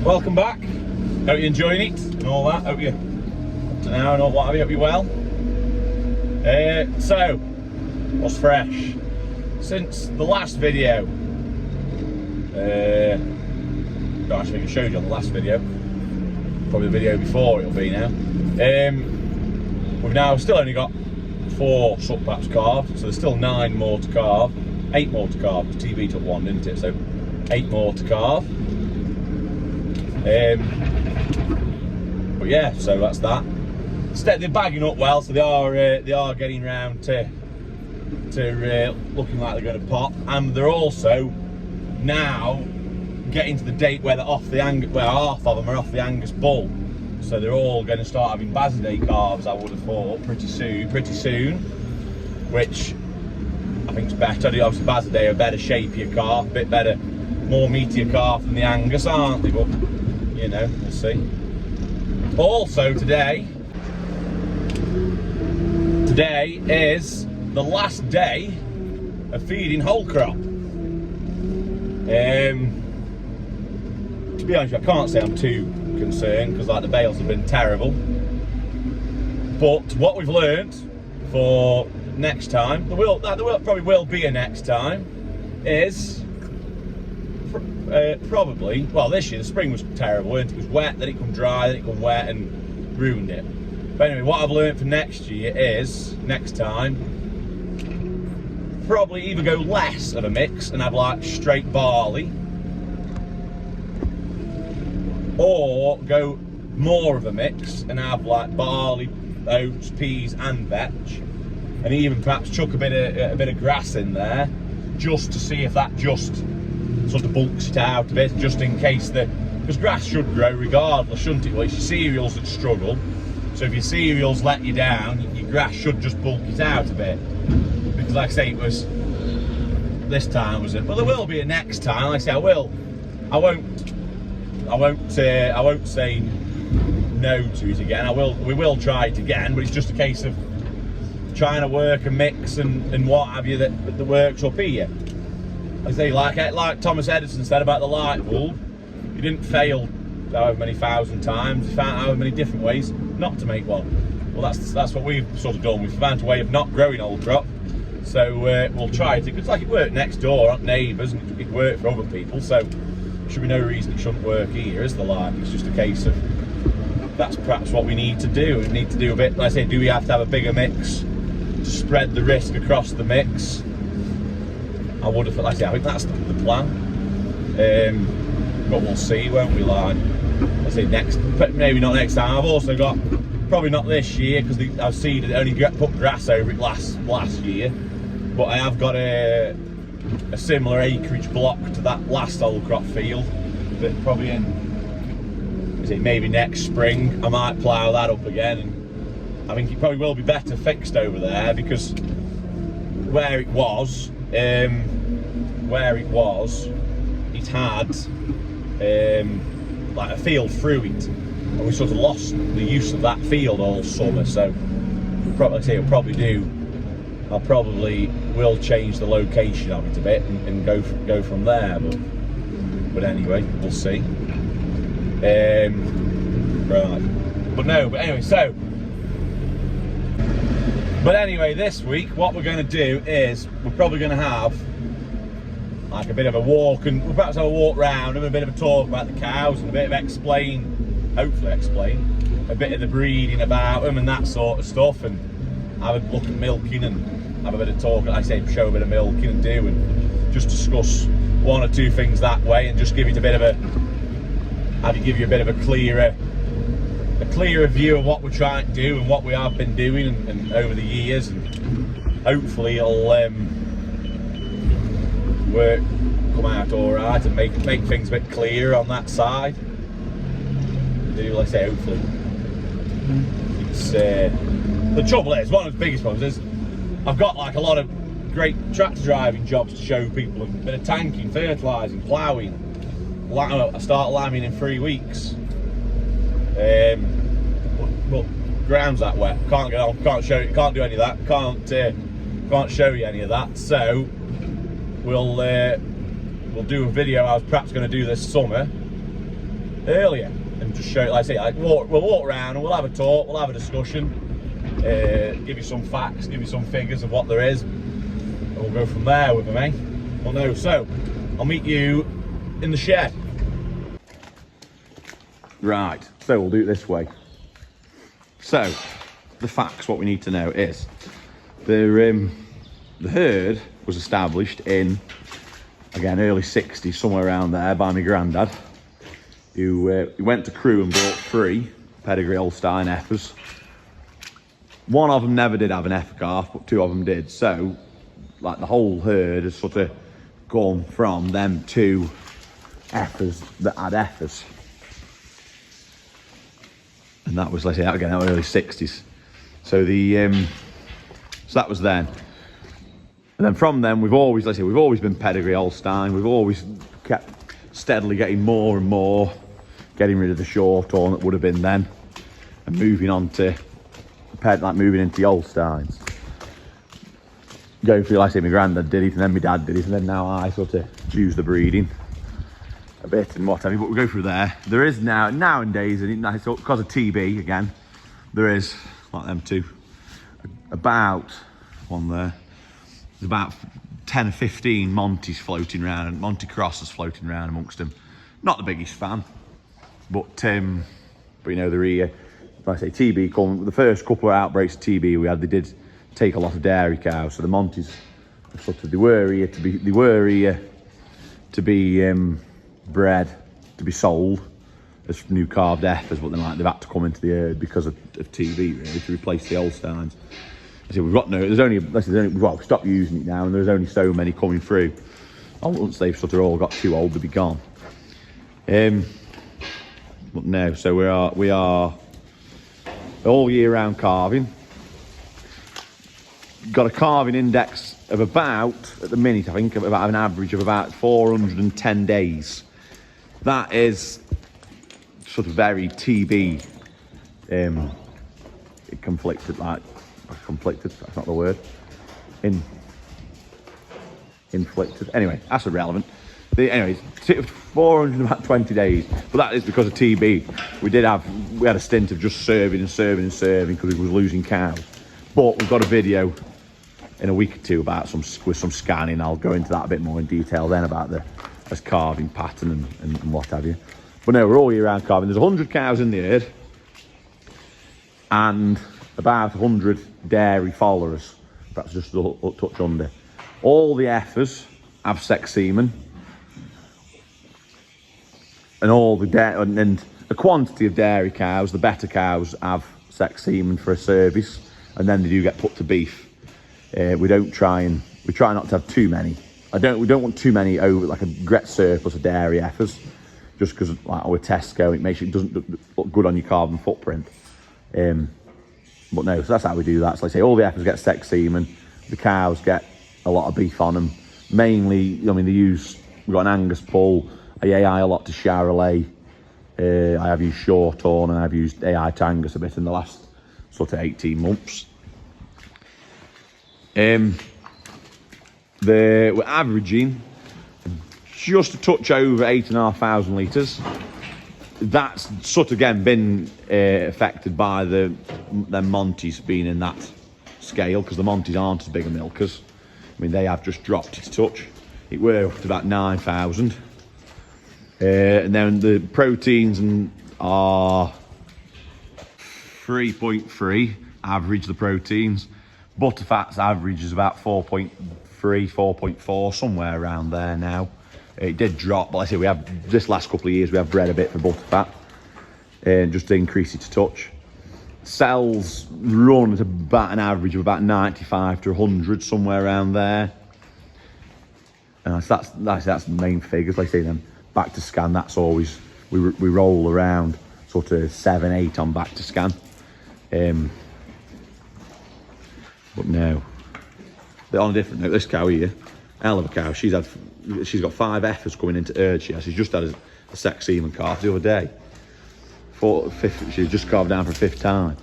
Welcome back. Hope you're enjoying it and all that. Hope you up to now and all what have you. Hope you're well. So, what's fresh? Since the last video, gosh, I think I showed you on the last video. Probably the video before it'll be now. We've now still only got 4 suck paps carved, so there's still 9 more to carve. 8 more to carve, because TV took 1, didn't it? So 8 more to carve. But yeah, so that's that. They're bagging up well, so they are getting round to looking like they're going to pop, and they're also now getting to the date where they're off the Angus, where half of them are off the Angus bull. So they're all going to start having Bazziday calves, I would have thought, pretty soon, which I think is better. Obviously Bazziday are a better shapier calf, a bit better, more meatier calf than the Angus, aren't they? But you know, we'll see. Also today is the last day of feeding whole crop. To be honest, I can't say I'm too concerned because like the bales have been terrible. But what we've learnt for next time, there probably will be a next time, is probably, well, this year the spring was terrible, wasn't it? It was wet, then it come dry, then it come wet and ruined it. But anyway, what I've learnt for next year is, next time, probably either go less of a mix and have like straight barley, or go more of a mix and have like barley, oats, peas and vetch, and even perhaps chuck a bit of grass in there, just to see if that just sort of bulks it out a bit, just in case because grass should grow regardless, shouldn't it? Well, it's your cereals that struggle, so if your cereals let you down, your grass should just bulk it out a bit. Because like I say, it was, this time was it, but there will be a next time. Like I say, I won't say no to it again. We will try it again, but it's just a case of trying to work a mix and what have you that works up here. I say, like Thomas Edison said about the light bulb, you didn't fail however many thousand times, you found however many different ways not to make one. Well, that's what we've sort of done. We've found a way of not growing old crop, so we'll try it. It's like it worked next door, not neighbours, and it worked for other people, so there should be no reason it shouldn't work here, is there? Like, it's just a case of, that's perhaps what we need to do. We need to do a bit, like I say, do we have to have a bigger mix to spread the risk across the mix? I would have, like I say, I think that's the plan. But we'll see, won't we? Like I say, maybe not next time. I've also got, probably not this year, because I've seen it only put grass over it last year. But I have got a similar acreage block to that last old crop field. That probably maybe next spring I might plough that up again. And I think it probably will be better fixed over there, because where it was, it had like a field through it, and we sort of lost the use of that field all summer. So I probably will change the location of it a bit and go from there. But anyway, we'll see. Right. But anyway, this week what we're going to do is we're probably going to have like a bit of a walk, and we'll perhaps have a walk round and a bit of a talk about the cows and a bit of hopefully explain a bit of the breeding about them and that sort of stuff, and have a look at milking and have a bit of talk, like I say, show a bit of milking and do, and just discuss 1 or 2 things that way, and just give it a bit of give you a bit of a clearer view of what we're trying to do and what we have been doing and over the years, and hopefully it'll come out all right and make things a bit clearer on that side. Like I say, hopefully. It's the trouble is, one of the biggest problems is I've got like a lot of great tractor driving jobs to show people, and a bit of tanking, fertilising, ploughing. I start lambing in 3 weeks. But ground's that wet, can't get on, can't show you, can't do any of that, can't show you any of that. So we'll do a video I was perhaps going to do this summer earlier, and just show it. Like I say, we'll walk around and we'll have a talk, we'll have a discussion, give you some facts, give you some figures of what there is, and we'll go from there with them, eh? Well, no, so I'll meet you in the shed. Right, so we'll do it this way. So, the facts, what we need to know is the herd was established in, again, early 60s, somewhere around there, by my granddad, who went to Crewe and bought 3 pedigree Holstein heifers. One of them never did have an heifer calf, but 2 of them did. So, like, the whole herd has sort of gone from them 2 heifers that had heifers. And that was, let's say, again, that was early 60s. So so that was then. And then from then, we've always been pedigree Holstein. We've always kept steadily getting more and more, getting rid of the short horn that would have been then, and moving on to moving into the Holsteins. Going through, like I say, my granddad did it, and then my dad did it, and then now I sort of use the breeding a bit and what have you. But we go through there. There is nowadays, and because of TB again, there is, like them 2, about one there. There's about 10 or 15 Monties floating around, and Monty Crosses floating around amongst them. Not the biggest fan, but you know, they're here. Like I say, TB, the first couple of outbreaks of TB we had, they did take a lot of dairy cows. So the Monties, they were here to be bred, to be sold as new calved heifers, but then they've had to come into the herd because of TB, really, to replace the Holsteins. So we've stopped using it now, and there's only so many coming through. Once they've sort of all got too old to be gone. But no, so we are all year round calving. Got a calving index of about, at the minute, I think, of about an average of about 410 days. That is sort of very TB conflicted, that's not the word. Inflicted. Anyway, that's irrelevant. Anyways, 420 days, but that is because of TB. We had a stint of just serving because we was losing cows. But we've got a video in a week or 2 about with some scanning. I'll go into that a bit more in detail then about this calving pattern and what have you. But no, we're all year round calving. There's 100 cows in the herd and about 100 dairy followers, perhaps just a touch under. All the heifers have sex semen, and and a quantity of dairy cows, the better cows, have sex semen for a service, and then they do get put to beef. We try not to have too many. We don't want too many over, like a great surplus of dairy heifers, just because, like with Tesco, it doesn't look good on your carbon footprint. But no, so that's how we do that. So like I say, all the heifers get sex semen, the cows get a lot of beef on them. Mainly, I mean, we've got an Angus bull. I AI a lot to Charolais. I have used Shorthorn, and I've used AI to Angus a bit in the last sort of 18 months. We're averaging just a touch over 8,500 litres. That's sort of again been affected by the Monties being in that scale, because the Monties aren't as big a milkers. I mean, they have just dropped it a touch. It were up to about 9,000. And then the proteins are 3.3 average, the proteins. Butterfat's average is about 4.3, 4.4, somewhere around there now. It did drop, but like I say, we have this last couple of years we have bred a bit for butterfat, just to increase it a touch. Cells run at about an average of about 95 to 100, somewhere around there. And that's the main figures. Like I say, then back to scan, that's always we roll around sort of 7, 8 on back to scan. But no, but on a different note, this cow here, hell of a cow. She's got 5 heifers coming into herd. She's just had a sex semen calf the other day. She's just calved down for a 5th time.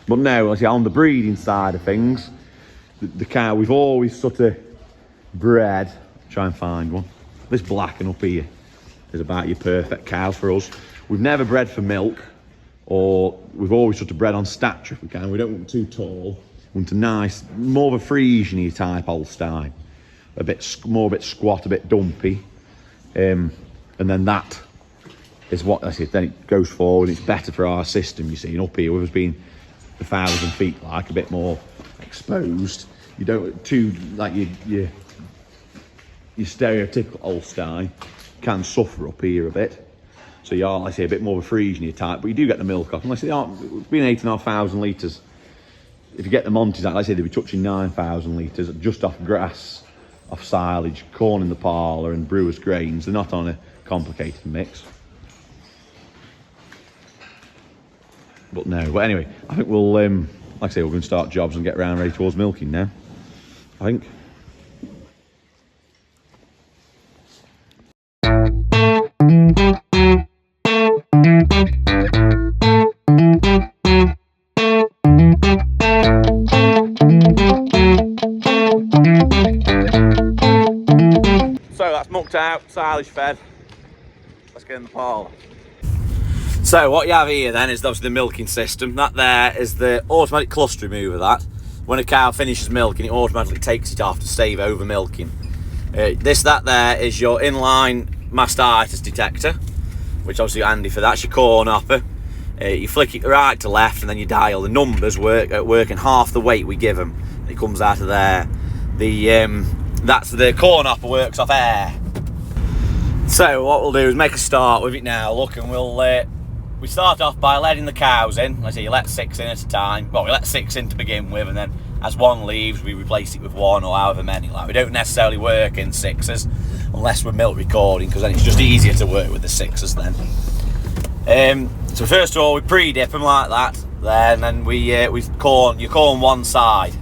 But no, like I say, on the breeding side of things, the cow we've always sort of bred. Try and find one. This blacking up here. is about your perfect cow for us. We've never bred for milk, or we've always sort of bred on stature if we can. We don't want too tall. We want a nice, more of a Friesian-y type Holstein. A bit squat, a bit dumpy. And then that is what I said, then it goes forward. It's better for our system, you see. And up here, with us being 1,000 feet, like a bit more exposed, you don't too like your stereotypical Holstein can suffer up here a bit. So you are, like I say, a bit more of a Friesian type, but you do get the milk off. And like I say, they aren't being 8,500 litres. If you get the Montes out, like I say, they'll be touching 9,000 litres just off grass, off silage, corn in the parlour, and brewer's grains. They're not on a complicated mix. But no, but anyway, I think we'll, like I say, we're going to start jobs and get around ready towards milking now, I think. So that's mucked out, silage fed. Let's get in the parlour. So what you have here then is obviously the milking system. That there is the automatic cluster remover. That when a cow finishes milking, it automatically takes it off to save over milking. That there is your inline mastitis detector, which obviously is handy for that. It's your corn hopper. You flick it right to left, and then you dial. The numbers working half the weight we give them. It comes out of there. That's the corn hopper, works off air. So what we'll do is make a start with it now. Look, and we start off by letting the cows in. Let's say you let 6 in at a time. Well, we let 6 in to begin with, and then as one leaves, we replace it with 1 or however many. Like, we don't necessarily work in 6s unless we're milk recording, because then it's just easier to work with the 6s then. So first of all, we pre-dip them like that. Then you corn one side.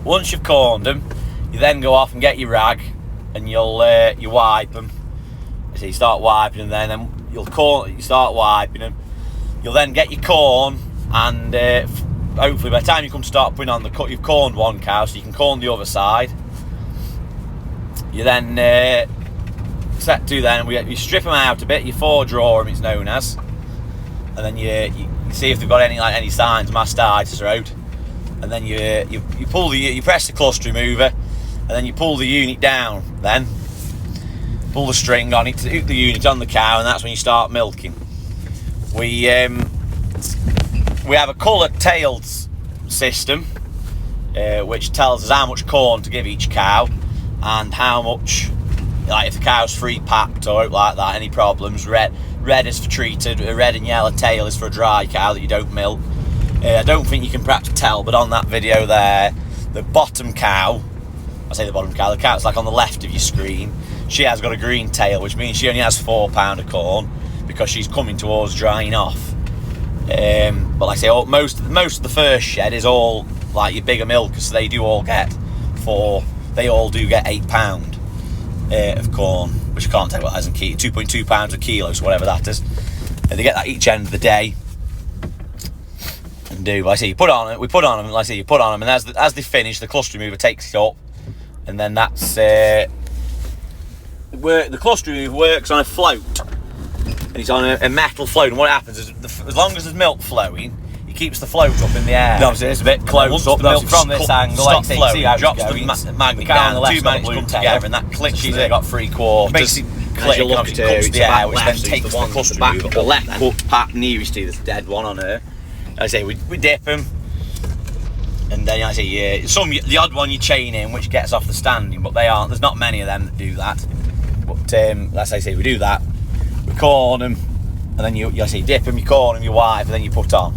Once you've corned them, you then go off and get your rag, and you wipe them. So you start wiping them, then you start wiping them. You'll then get your corn, and hopefully by the time you come start putting on the cut, you've corned one cow, so you can corn the other side. You then we strip them out a bit. You 4-draw them, it's known as, and then you see if they've got any signs of mastitis are out, and then you press the cluster remover, and then you pull the unit down. Then pull the string on it to hook the unit on the cow, and that's when you start milking. We have a coloured tails system, which tells us how much corn to give each cow, and how much, like if the cow's free packed or out like that, any problems. Red is for treated, red and yellow tail is for a dry cow that you don't milk. I don't think you can perhaps tell, but on that video there, the bottom cow, the cow that's like on the left of your screen, she has got a green tail, which means she only has 4 pound of corn because she's coming towards drying off. But like I say, most of the first shed is all like your bigger milkers, so they do all get 8 pound of corn, which I can't tell what that is in kilo, 2.2 pounds a kilo, so whatever that is. They get that each end of the day. And we put on them, and as they finish, the cluster remover takes it up, and then that's the cluster remover works on a float, and it's on a metal float. And what happens is, as long as there's milk flowing, it keeps the float up in the air. Obviously, it's a bit close up. From this angle, like flowing, drops the magnet down. The 2 magnets come together, and that clicks. She's got 3/4. Basically, click, and obviously it comes to the air, which then takes the cluster back. The left cut part nearest to this dead one on her. I say we dip them, and then the odd one you chain in, which gets off the standing, but there's not many of them that do that. But as I say, we do that. We corn them, and then you dip them, you corn them, you wipe, and then you put on.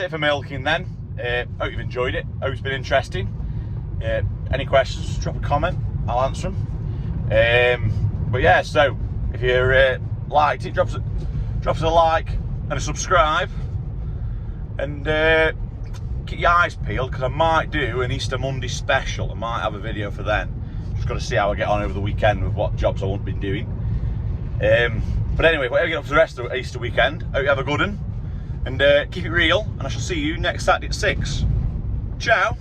it for milking then. Hope you've enjoyed it. Hope it's been interesting. Any questions, drop a comment, I'll answer them. But yeah, so if you liked it, drop us a like and a subscribe, and keep your eyes peeled, because I might do an Easter Monday special. I might have a video for then. Just got to see how I get on over the weekend with what jobs I won't be doing. But anyway, whatever you get up for the rest of the Easter weekend, hope you have a good one, and keep it real, and I shall see you next Saturday at 6. Ciao.